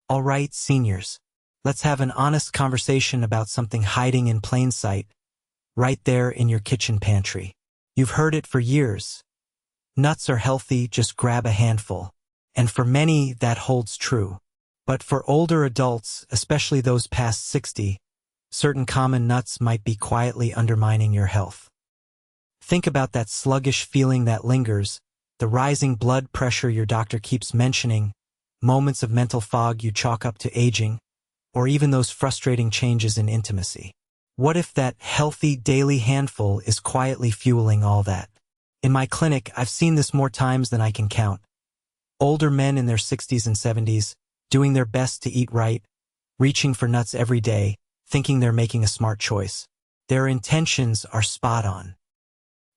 All right, seniors. Let's have an honest conversation about something hiding in plain sight, right there in your kitchen pantry. You've heard it for years. Nuts are healthy, just grab a handful. And for many, that holds true. But for older adults, especially those past 60, certain common nuts might be quietly undermining your health. Think about that sluggish feeling that lingers, the rising blood pressure your doctor keeps mentioning, moments of mental fog you chalk up to aging, or even those frustrating changes in intimacy. What if that healthy daily handful is quietly fueling all that? In my clinic, I've seen this more times than I can count. Older men in their 60s and 70s, doing their best to eat right, reaching for nuts every day, thinking they're making a smart choice. Their intentions are spot on.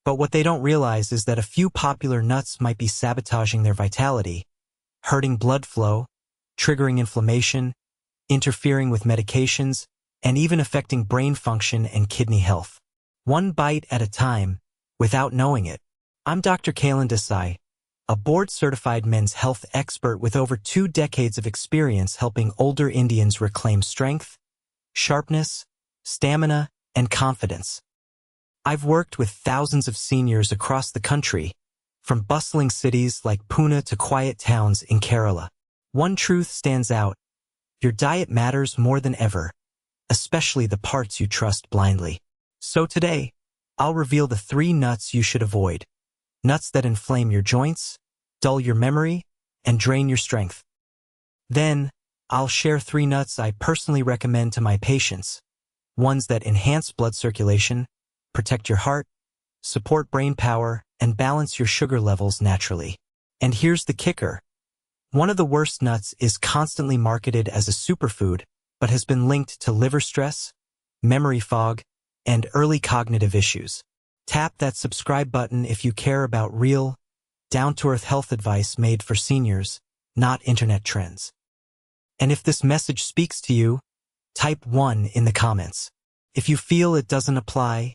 But what they don't realize is that a few popular nuts might be sabotaging their vitality, hurting blood flow, triggering inflammation, interfering with medications, and even affecting brain function and kidney health. One bite at a time, without knowing it. I'm Dr. Kalen Desai, a board-certified men's health expert with over 2 decades of experience helping older Indians reclaim strength, sharpness, stamina, and confidence. I've worked with thousands of seniors across the country, from bustling cities like Pune to quiet towns in Kerala. One truth stands out: your diet matters more than ever, especially the parts you trust blindly. So today, I'll reveal the 3 nuts you should avoid. Nuts that inflame your joints, dull your memory, and drain your strength. Then, I'll share 3 nuts I personally recommend to my patients. Ones that enhance blood circulation, protect your heart, support brain power, and balance your sugar levels naturally. And here's the kicker. One of the worst nuts is constantly marketed as a superfood, but has been linked to liver stress, memory fog, and early cognitive issues. Tap that subscribe button if you care about real, down-to-earth health advice made for seniors, not internet trends. And if this message speaks to you, type 1 in the comments. If you feel it doesn't apply,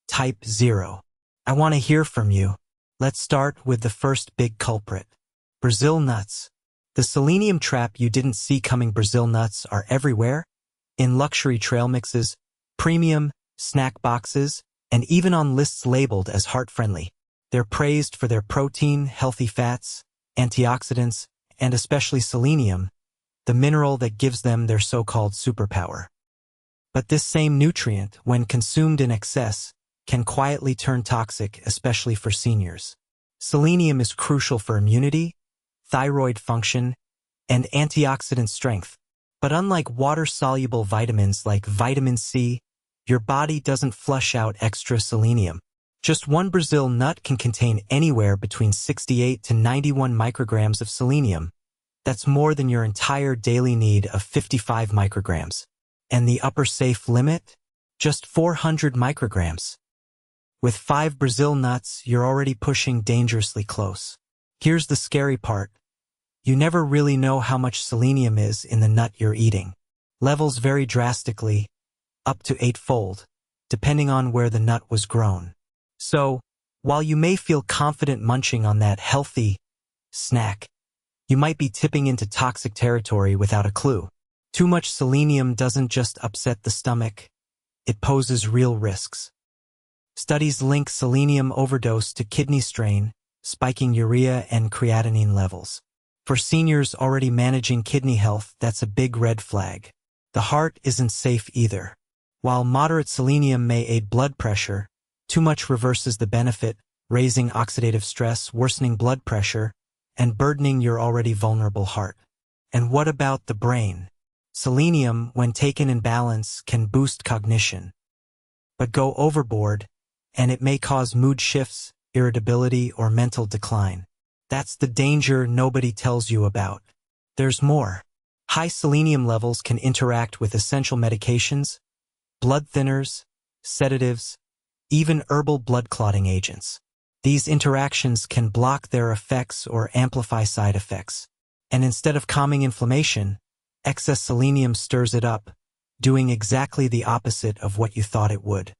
type 0. I want to hear from you. Let's start with the first big culprit. Brazil nuts. The selenium trap you didn't see coming. Brazil nuts are everywhere, in luxury trail mixes, premium snack boxes, and even on lists labeled as heart-friendly. They're praised for their protein, healthy fats, antioxidants, and especially selenium, the mineral that gives them their so-called superpower. But this same nutrient, when consumed in excess, can quietly turn toxic, especially for seniors. Selenium is crucial for immunity, thyroid function, and antioxidant strength. But unlike water-soluble vitamins like vitamin C, your body doesn't flush out extra selenium. Just one Brazil nut can contain anywhere between 68 to 91 micrograms of selenium. That's more than your entire daily need of 55 micrograms. And the upper safe limit? Just 400 micrograms. With 5 Brazil nuts, you're already pushing dangerously close. Here's the scary part. You never really know how much selenium is in the nut you're eating. Levels vary drastically, up to 8-fold, depending on where the nut was grown. So, while you may feel confident munching on that healthy snack, you might be tipping into toxic territory without a clue. Too much selenium doesn't just upset the stomach, it poses real risks. Studies link selenium overdose to kidney strain, spiking urea and creatinine levels. For seniors already managing kidney health, that's a big red flag. The heart isn't safe either. While moderate selenium may aid blood pressure, too much reverses the benefit, raising oxidative stress, worsening blood pressure, and burdening your already vulnerable heart. And what about the brain? Selenium, when taken in balance, can boost cognition. But go overboard, and it may cause mood shifts, irritability, or mental decline. That's the danger nobody tells you about. There's more. High selenium levels can interact with essential medications, blood thinners, sedatives, even herbal blood clotting agents. These interactions can block their effects or amplify side effects. And instead of calming inflammation, excess selenium stirs it up, doing exactly the opposite of what you thought it would.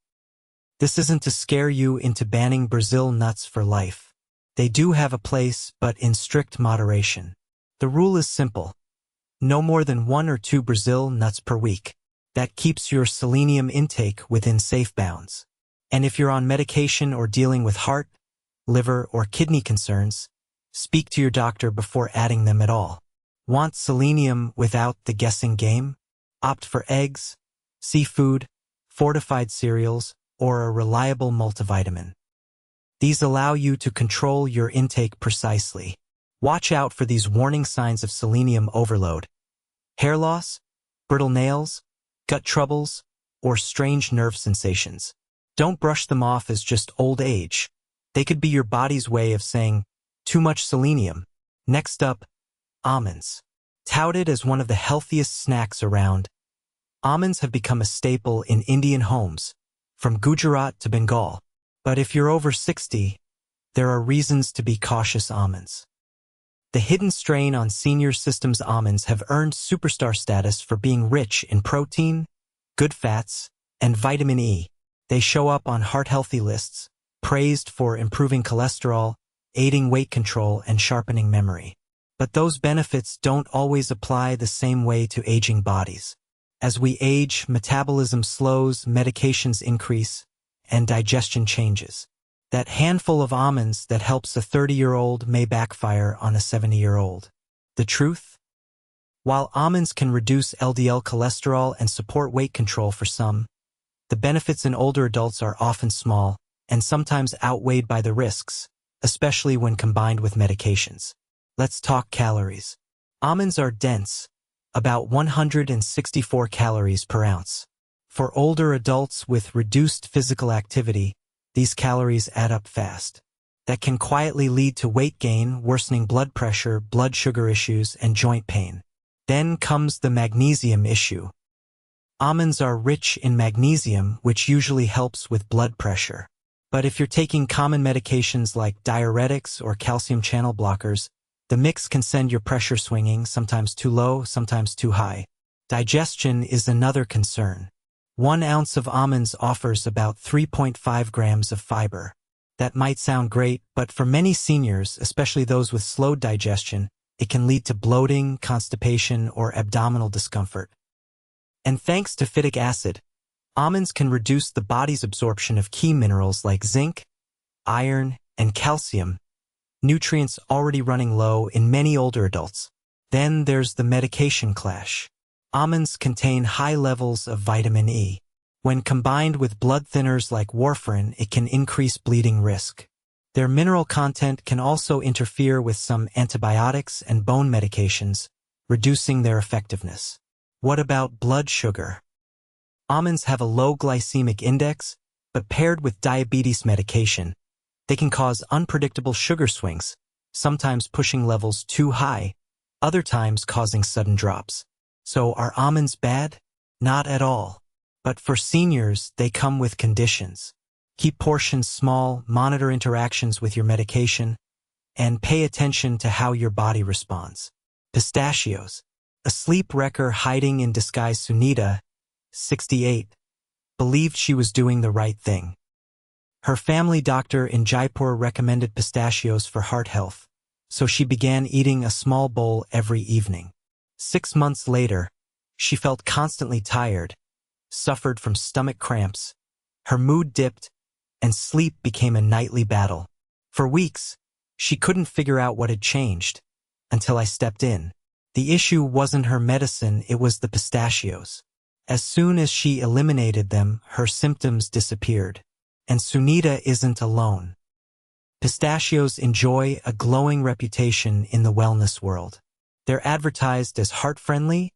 This isn't to scare you into banning Brazil nuts for life. They do have a place, but in strict moderation. The rule is simple. No more than 1 or 2 Brazil nuts per week. That keeps your selenium intake within safe bounds. And if you're on medication or dealing with heart, liver, or kidney concerns, speak to your doctor before adding them at all. Want selenium without the guessing game? Opt for eggs, seafood, fortified cereals, or a reliable multivitamin. These allow you to control your intake precisely. Watch out for these warning signs of selenium overload: hair loss, brittle nails, gut troubles, or strange nerve sensations. Don't brush them off as just old age. They could be your body's way of saying, too much selenium. Next up, almonds. Touted as one of the healthiest snacks around, almonds have become a staple in Indian homes, from Gujarat to Bengal. But if you're over 60, there are reasons to be cautious. Almonds. The hidden strain on senior systems almonds have earned superstar status for being rich in protein, good fats, and vitamin E. They show up on heart-healthy lists, praised for improving cholesterol, aiding weight control, and sharpening memory. But those benefits don't always apply the same way to aging bodies. As we age, metabolism slows, medications increase, and digestion changes. That handful of almonds that helps a 30-year-old may backfire on a 70-year-old. The truth? While almonds can reduce LDL cholesterol and support weight control for some, the benefits in older adults are often small and sometimes outweighed by the risks, especially when combined with medications. Let's talk calories. Almonds are dense, about 164 calories per ounce. For older adults with reduced physical activity, these calories add up fast. That can quietly lead to weight gain, worsening blood pressure, blood sugar issues, and joint pain. Then comes the magnesium issue. Almonds are rich in magnesium, which usually helps with blood pressure. But if you're taking common medications like diuretics or calcium channel blockers, the mix can send your pressure swinging, sometimes too low, sometimes too high. Digestion is another concern. 1 ounce of almonds offers about 3.5 grams of fiber. That might sound great, but for many seniors, especially those with slowed digestion, it can lead to bloating, constipation, or abdominal discomfort. And thanks to phytic acid, almonds can reduce the body's absorption of key minerals like zinc, iron, and calcium, nutrients already running low in many older adults. Then there's the medication clash. Almonds contain high levels of vitamin E. When combined with blood thinners like warfarin, it can increase bleeding risk. Their mineral content can also interfere with some antibiotics and bone medications, reducing their effectiveness. What about blood sugar? Almonds have a low glycemic index, but paired with diabetes medication, they can cause unpredictable sugar swings, sometimes pushing levels too high, other times causing sudden drops. So are almonds bad? Not at all. But for seniors, they come with conditions. Keep portions small, monitor interactions with your medication, and pay attention to how your body responds. Pistachios. A sleep wrecker hiding in disguise. Sunita, 68, believed she was doing the right thing. Her family doctor in Jaipur recommended pistachios for heart health, so she began eating a small bowl every evening. 6 months later, she felt constantly tired, suffered from stomach cramps, her mood dipped, and sleep became a nightly battle. For weeks, she couldn't figure out what had changed, until I stepped in. The issue wasn't her medicine, it was the pistachios. As soon as she eliminated them, her symptoms disappeared. And Sunita isn't alone. Pistachios enjoy a glowing reputation in the wellness world. They're advertised as heart-friendly,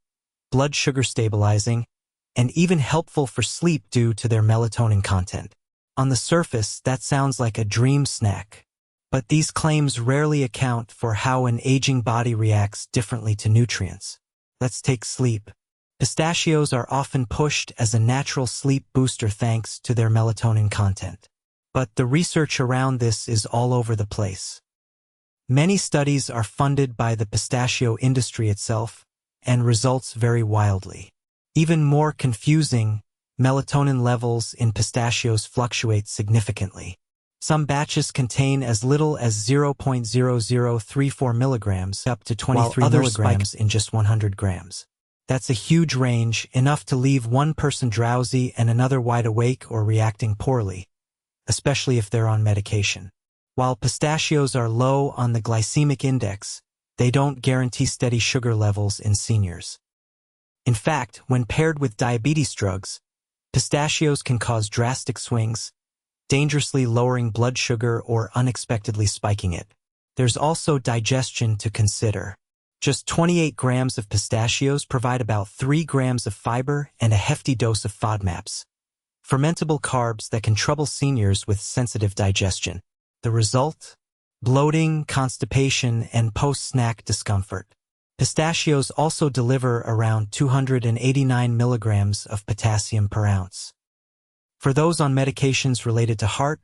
blood sugar stabilizing, and even helpful for sleep due to their melatonin content. On the surface, that sounds like a dream snack. But these claims rarely account for how an aging body reacts differently to nutrients. Let's take sleep. Pistachios are often pushed as a natural sleep booster thanks to their melatonin content. But the research around this is all over the place. Many studies are funded by the pistachio industry itself, and results vary wildly. Even more confusing, melatonin levels in pistachios fluctuate significantly. Some batches contain as little as 0.0034 milligrams up to 23 milligrams in just 100 grams. That's a huge range, enough to leave one person drowsy and another wide awake or reacting poorly, especially if they're on medication. While pistachios are low on the glycemic index, they don't guarantee steady sugar levels in seniors. In fact, when paired with diabetes drugs, pistachios can cause drastic swings, dangerously lowering blood sugar or unexpectedly spiking it. There's also digestion to consider. Just 28 grams of pistachios provide about 3 grams of fiber and a hefty dose of FODMAPs, fermentable carbs that can trouble seniors with sensitive digestion. The result? Bloating, constipation, and post-snack discomfort. Pistachios also deliver around 289 milligrams of potassium per ounce. For those on medications related to heart,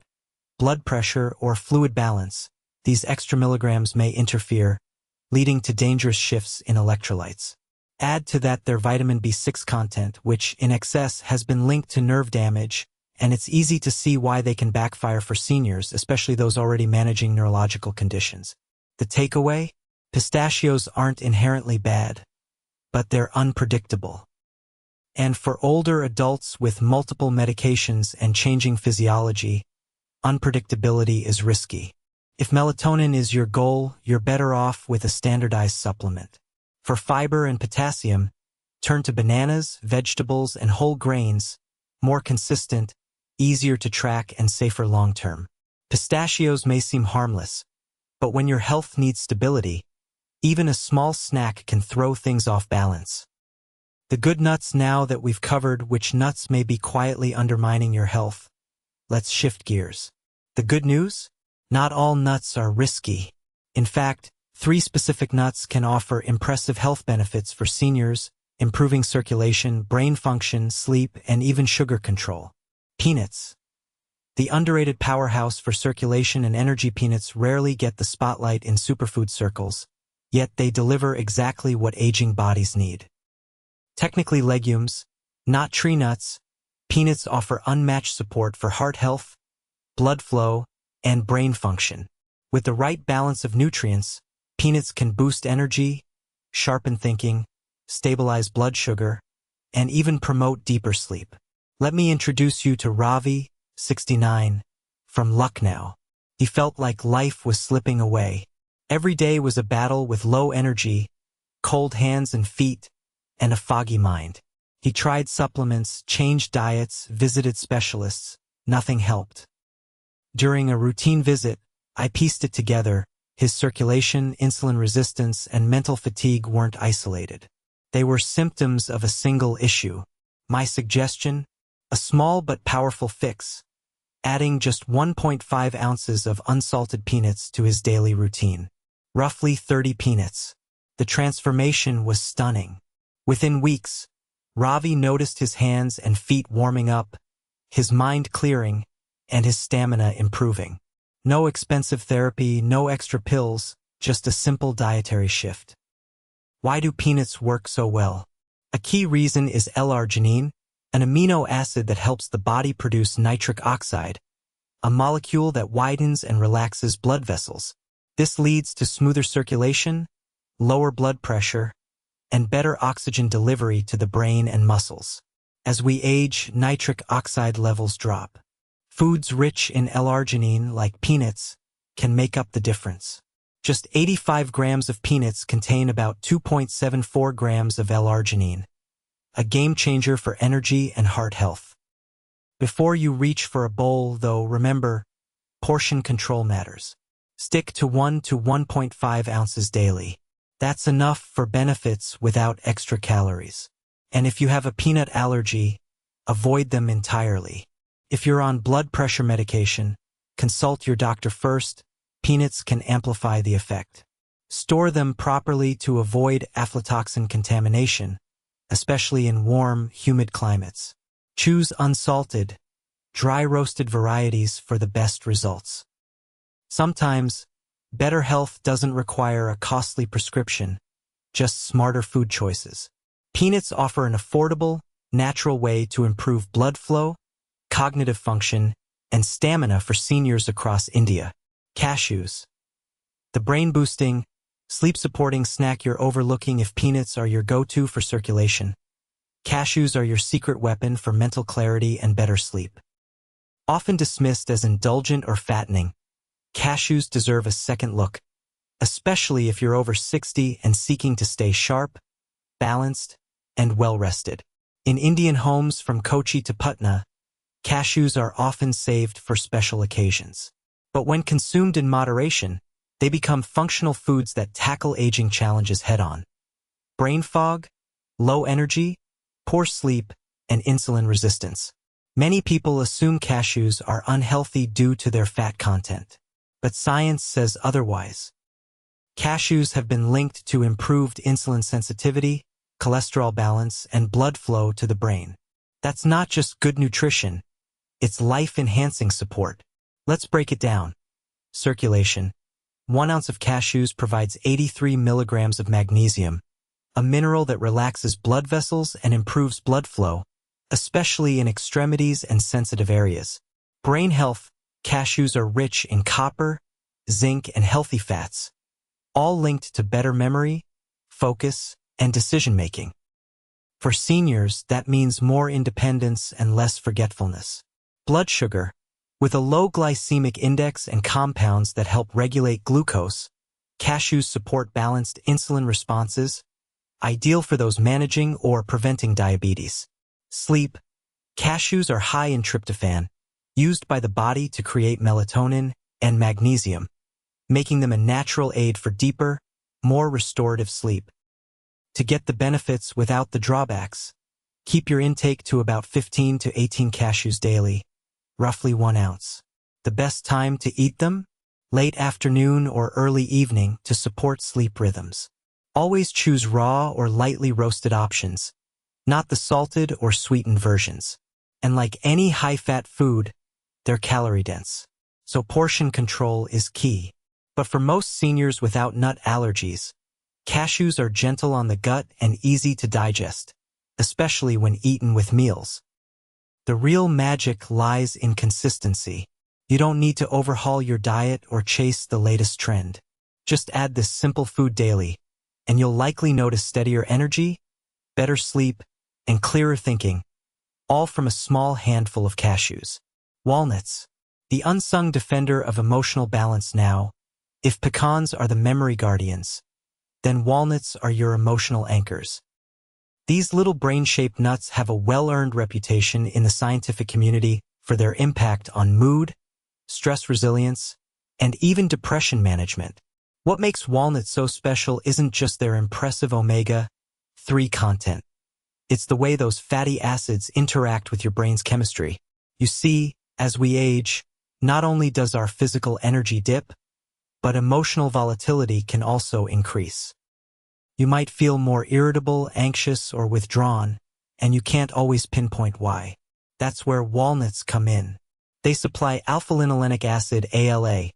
blood pressure, or fluid balance, these extra milligrams may interfere, leading to dangerous shifts in electrolytes. Add to that their vitamin B6 content, which in excess has been linked to nerve damage, and it's easy to see why they can backfire for seniors, especially those already managing neurological conditions. The takeaway? Pistachios aren't inherently bad, but they're unpredictable. And for older adults with multiple medications and changing physiology, unpredictability is risky. If melatonin is your goal, you're better off with a standardized supplement. For fiber and potassium, turn to bananas, vegetables, and whole grains, more consistent, easier to track, and safer long-term. Pistachios may seem harmless, but when your health needs stability, even a small snack can throw things off balance. The good nuts. Now that we've covered which nuts may be quietly undermining your health, let's shift gears. The good news? Not all nuts are risky. In fact, 3 specific nuts can offer impressive health benefits for seniors, improving circulation, brain function, sleep, and even sugar control. Peanuts. The underrated powerhouse for circulation and energy. Peanuts rarely get the spotlight in superfood circles, yet they deliver exactly what aging bodies need. Technically legumes, not tree nuts, peanuts offer unmatched support for heart health, blood flow, and brain function. With the right balance of nutrients, peanuts can boost energy, sharpen thinking, stabilize blood sugar, and even promote deeper sleep. Let me introduce you to Ravi, 69, from Lucknow. He felt like life was slipping away. Every day was a battle with low energy, cold hands and feet, and a foggy mind. He tried supplements, changed diets, visited specialists. Nothing helped. During a routine visit, I pieced it together. His circulation, insulin resistance, and mental fatigue weren't isolated. They were symptoms of a single issue. My suggestion? A small but powerful fix. Adding just 1.5 ounces of unsalted peanuts to his daily routine. Roughly 30 peanuts. The transformation was stunning. Within weeks, Ravi noticed his hands and feet warming up, his mind clearing, and his stamina improving. No expensive therapy, no extra pills, just a simple dietary shift. Why do peanuts work so well? A key reason is L-arginine, an amino acid that helps the body produce nitric oxide, a molecule that widens and relaxes blood vessels. This leads to smoother circulation, lower blood pressure, and better oxygen delivery to the brain and muscles. As we age, nitric oxide levels drop. Foods rich in L-arginine, like peanuts, can make up the difference. Just 85 grams of peanuts contain about 2.74 grams of L-arginine, a game changer for energy and heart health. Before you reach for a bowl, though, remember, portion control matters. Stick to 1 to 1.5 ounces daily. That's enough for benefits without extra calories. And if you have a peanut allergy, avoid them entirely. If you're on blood pressure medication, consult your doctor first. Peanuts can amplify the effect. Store them properly to avoid aflatoxin contamination, especially in warm, humid climates. Choose unsalted, dry-roasted varieties for the best results. Sometimes, better health doesn't require a costly prescription, just smarter food choices. Peanuts offer an affordable, natural way to improve blood flow, cognitive function, and stamina for seniors across India. Cashews. The brain-boosting, sleep-supporting snack you're overlooking if peanuts are your go-to for circulation. Cashews are your secret weapon for mental clarity and better sleep. Often dismissed as indulgent or fattening, cashews deserve a second look, especially if you're over 60 and seeking to stay sharp, balanced, and well-rested. In Indian homes from Kochi to Patna, cashews are often saved for special occasions. But when consumed in moderation, they become functional foods that tackle aging challenges head-on. Brain fog, low energy, poor sleep, and insulin resistance. Many people assume cashews are unhealthy due to their fat content. But science says otherwise. Cashews have been linked to improved insulin sensitivity, cholesterol balance, and blood flow to the brain. That's not just good nutrition, it's life-enhancing support. Let's break it down. Circulation. 1 ounce of cashews provides 83 milligrams of magnesium, a mineral that relaxes blood vessels and improves blood flow, especially in extremities and sensitive areas. Brain health. Cashews are rich in copper, zinc, and healthy fats, all linked to better memory, focus, and decision-making. For seniors, that means more independence and less forgetfulness. Blood sugar. With a low glycemic index and compounds that help regulate glucose, cashews support balanced insulin responses, ideal for those managing or preventing diabetes. Sleep. Cashews are high in tryptophan, used by the body to create melatonin and magnesium, making them a natural aid for deeper, more restorative sleep. To get the benefits without the drawbacks, keep your intake to about 15 to 18 cashews daily, roughly 1 ounce. The best time to eat them? Late afternoon or early evening to support sleep rhythms. Always choose raw or lightly roasted options, not the salted or sweetened versions. And like any high-fat food, they're calorie-dense. So portion control is key. But for most seniors without nut allergies, cashews are gentle on the gut and easy to digest, especially when eaten with meals. The real magic lies in consistency. You don't need to overhaul your diet or chase the latest trend. Just add this simple food daily, and you'll likely notice steadier energy, better sleep, and clearer thinking, all from a small handful of cashews. Walnuts. The unsung defender of emotional balance now. If pecans are the memory guardians, then walnuts are your emotional anchors. These little brain-shaped nuts have a well-earned reputation in the scientific community for their impact on mood, stress resilience, and even depression management. What makes walnuts so special isn't just their impressive omega-3 content. It's the way those fatty acids interact with your brain's chemistry. You see, as we age, not only does our physical energy dip, but emotional volatility can also increase. You might feel more irritable, anxious, or withdrawn, and you can't always pinpoint why. That's where walnuts come in. They supply alpha-linolenic acid, ALA,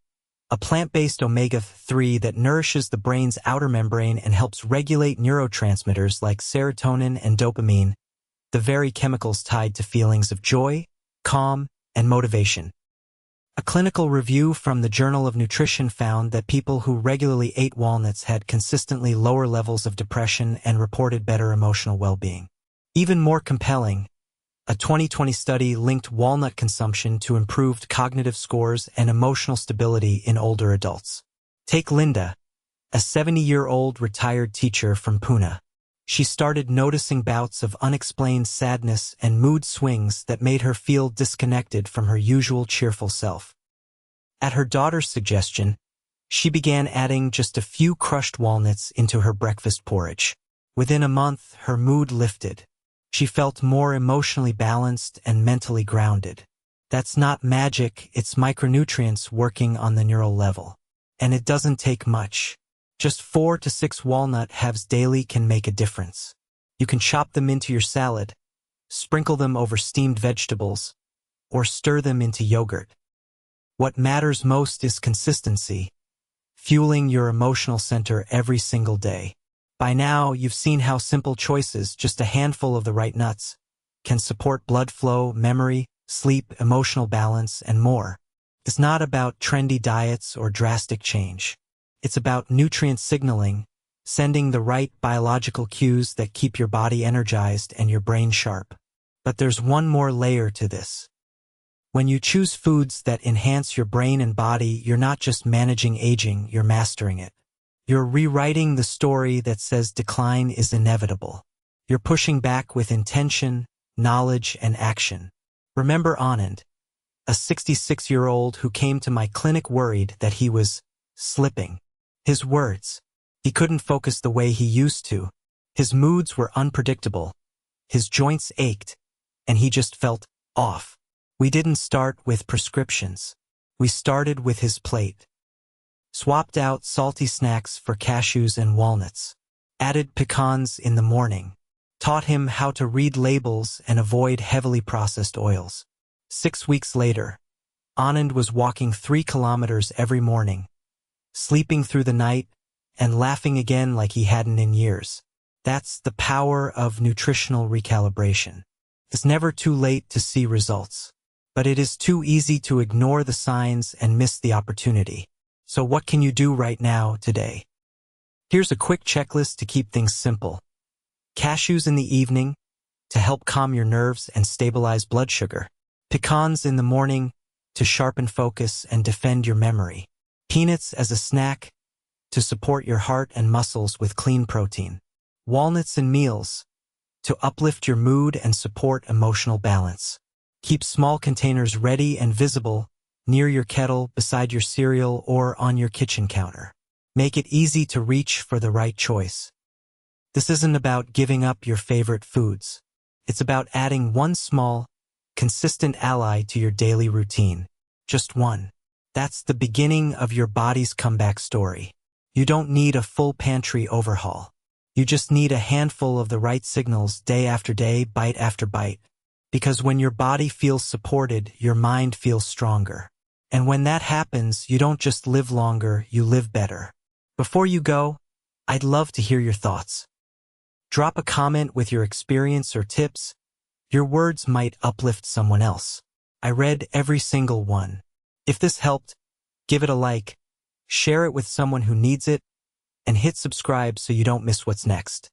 a plant-based omega-3 that nourishes the brain's outer membrane and helps regulate neurotransmitters like serotonin and dopamine, the very chemicals tied to feelings of joy, calm, and motivation. A clinical review from the Journal of Nutrition found that people who regularly ate walnuts had consistently lower levels of depression and reported better emotional well-being. Even more compelling, a 2020 study linked walnut consumption to improved cognitive scores and emotional stability in older adults. Take Linda, a 70-year-old retired teacher from Pune. She started noticing bouts of unexplained sadness and mood swings that made her feel disconnected from her usual cheerful self. At her daughter's suggestion, she began adding just a few crushed walnuts into her breakfast porridge. Within a month, her mood lifted. She felt more emotionally balanced and mentally grounded. That's not magic, it's micronutrients working on the neural level. And it doesn't take much. Just 4 to 6 walnut halves daily can make a difference. You can chop them into your salad, sprinkle them over steamed vegetables, or stir them into yogurt. What matters most is consistency, fueling your emotional center every single day. By now, you've seen how simple choices, just a handful of the right nuts, can support blood flow, memory, sleep, emotional balance, and more. It's not about trendy diets or drastic change. It's about nutrient signaling, sending the right biological cues that keep your body energized and your brain sharp. But there's one more layer to this. When you choose foods that enhance your brain and body, you're not just managing aging, you're mastering it. You're rewriting the story that says decline is inevitable. You're pushing back with intention, knowledge, and action. Remember Anand, a 66-year-old who came to my clinic worried that he was slipping. His words: he couldn't focus the way he used to. His moods were unpredictable. His joints ached, and he just felt off. We didn't start with prescriptions. We started with his plate. Swapped out salty snacks for cashews and walnuts. Added pecans in the morning. Taught him how to read labels and avoid heavily processed oils. 6 weeks later, Anand was walking 3 kilometers every morning, sleeping through the night, and laughing again like he hadn't in years. That's the power of nutritional recalibration. It's never too late to see results. But it is too easy to ignore the signs and miss the opportunity. So what can you do right now, today? Here's a quick checklist to keep things simple. Cashews in the evening, to help calm your nerves and stabilize blood sugar. Pecans in the morning, to sharpen focus and defend your memory. Peanuts as a snack, to support your heart and muscles with clean protein. Walnuts in meals, to uplift your mood and support emotional balance. Keep small containers ready and visible, near your kettle, beside your cereal, or on your kitchen counter. Make it easy to reach for the right choice. This isn't about giving up your favorite foods. It's about adding one small, consistent ally to your daily routine. Just one. That's the beginning of your body's comeback story. You don't need a full pantry overhaul. You just need a handful of the right signals day after day, bite after bite. Because when your body feels supported, your mind feels stronger. And when that happens, you don't just live longer, you live better. Before you go, I'd love to hear your thoughts. Drop a comment with your experience or tips. Your words might uplift someone else. I read every single one. If this helped, give it a like, share it with someone who needs it, and hit subscribe so you don't miss what's next.